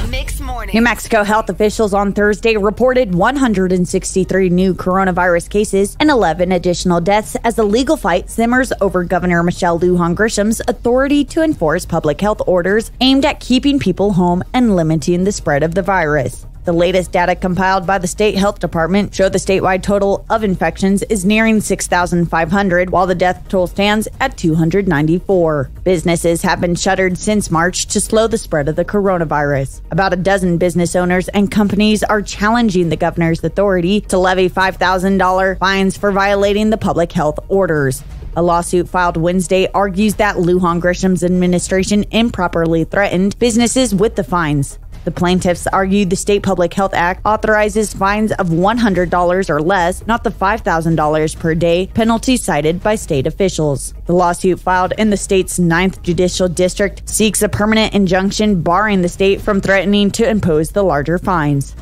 Mixed Morning. New Mexico health officials on Thursday reported 163 new coronavirus cases and 11 additional deaths as the legal fight simmers over Governor Michelle Lujan Grisham's authority to enforce public health orders aimed at keeping people home and limiting the spread of the virus. The latest data compiled by the state health department show the statewide total of infections is nearing 6,500, while the death toll stands at 294. Businesses have been shuttered since March to slow the spread of the coronavirus. About a dozen business owners and companies are challenging the governor's authority to levy $5,000 fines for violating the public health orders. A lawsuit filed Wednesday argues that Lujan Grisham's administration improperly threatened businesses with the fines. The plaintiffs argued the State Public Health Act authorizes fines of $100 or less, not the $5,000 per day penalty cited by state officials. The lawsuit filed in the state's 9th Judicial District seeks a permanent injunction barring the state from threatening to impose the larger fines.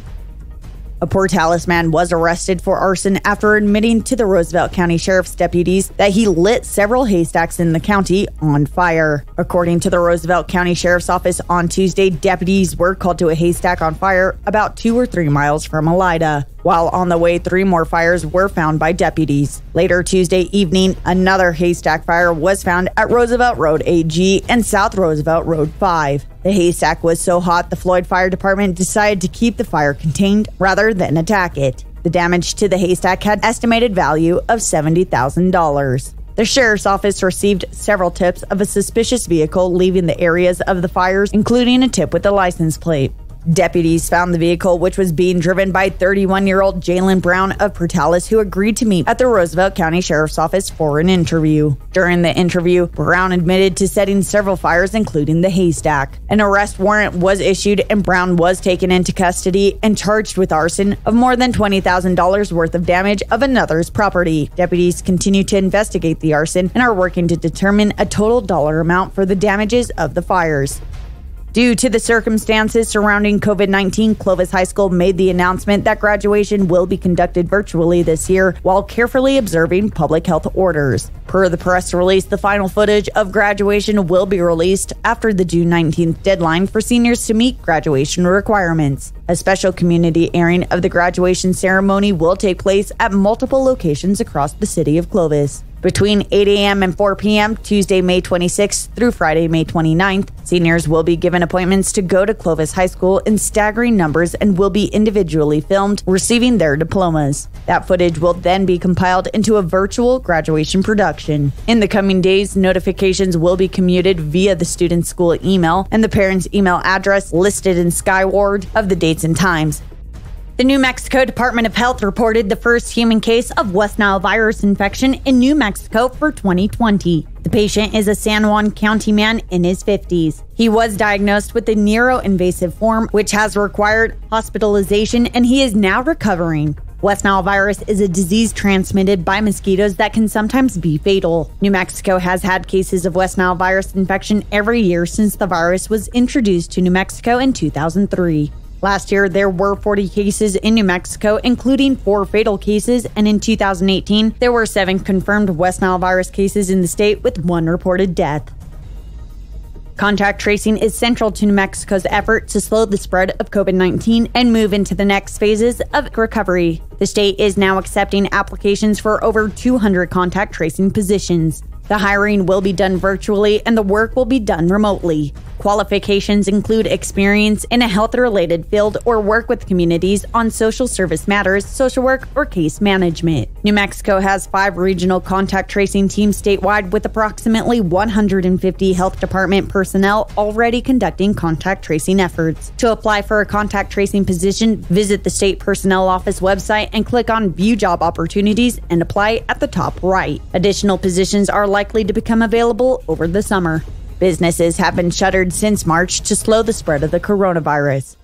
A Portales man was arrested for arson after admitting to the Roosevelt County Sheriff's deputies that he lit several haystacks in the county on fire. According to the Roosevelt County Sheriff's Office on Tuesday, deputies were called to a haystack on fire about 2 or 3 miles from Elida. While on the way, 3 more fires were found by deputies. Later Tuesday evening, another haystack fire was found at Roosevelt Road AG and South Roosevelt Road 5. The haystack was so hot, the Floyd Fire Department decided to keep the fire contained rather than attack it. The damage to the haystack had an estimated value of $70,000. The sheriff's office received several tips of a suspicious vehicle leaving the areas of the fires, including a tip with a license plate. Deputies found the vehicle, which was being driven by 31-year-old Jalen Brown of Portales, who agreed to meet at the Roosevelt County Sheriff's Office for an interview. During the interview, Brown admitted to setting several fires, including the haystack. An arrest warrant was issued, and Brown was taken into custody and charged with arson of more than $20,000 worth of damage of another's property. Deputies continue to investigate the arson and are working to determine a total dollar amount for the damages of the fires. Due to the circumstances surrounding COVID-19, Clovis High School made the announcement that graduation will be conducted virtually this year while carefully observing public health orders. Per the press release, the final footage of graduation will be released after the June 19th deadline for seniors to meet graduation requirements. A special community airing of the graduation ceremony will take place at multiple locations across the city of Clovis. Between 8 a.m. and 4 p.m., Tuesday, May 26th through Friday, May 29th, seniors will be given appointments to go to Clovis High School in staggering numbers and will be individually filmed, receiving their diplomas. That footage will then be compiled into a virtual graduation production. In the coming days, notifications will be commuted via the student's school email and the parent's email address listed in Skyward of the dates and times. The New Mexico Department of Health reported the first human case of West Nile virus infection in New Mexico for 2020. The patient is a San Juan County man in his 50s. He was diagnosed with the neuroinvasive form, which has required hospitalization, and he is now recovering. West Nile virus is a disease transmitted by mosquitoes that can sometimes be fatal. New Mexico has had cases of West Nile virus infection every year since the virus was introduced to New Mexico in 2003. Last year, there were 40 cases in New Mexico, including 4 fatal cases, and in 2018, there were 7 confirmed West Nile virus cases in the state with 1 reported death. Contact tracing is central to New Mexico's effort to slow the spread of COVID-19 and move into the next phases of recovery. The state is now accepting applications for over 200 contact tracing positions. The hiring will be done virtually and the work will be done remotely. Qualifications include experience in a health-related field or work with communities on social service matters, social work, or case management. New Mexico has 5 regional contact tracing teams statewide with approximately 150 health department personnel already conducting contact tracing efforts. To apply for a contact tracing position, visit the state personnel office website and click on View Job Opportunities and apply at the top right. Additional positions are likely to become available over the summer. Businesses have been shuttered since March to slow the spread of the coronavirus.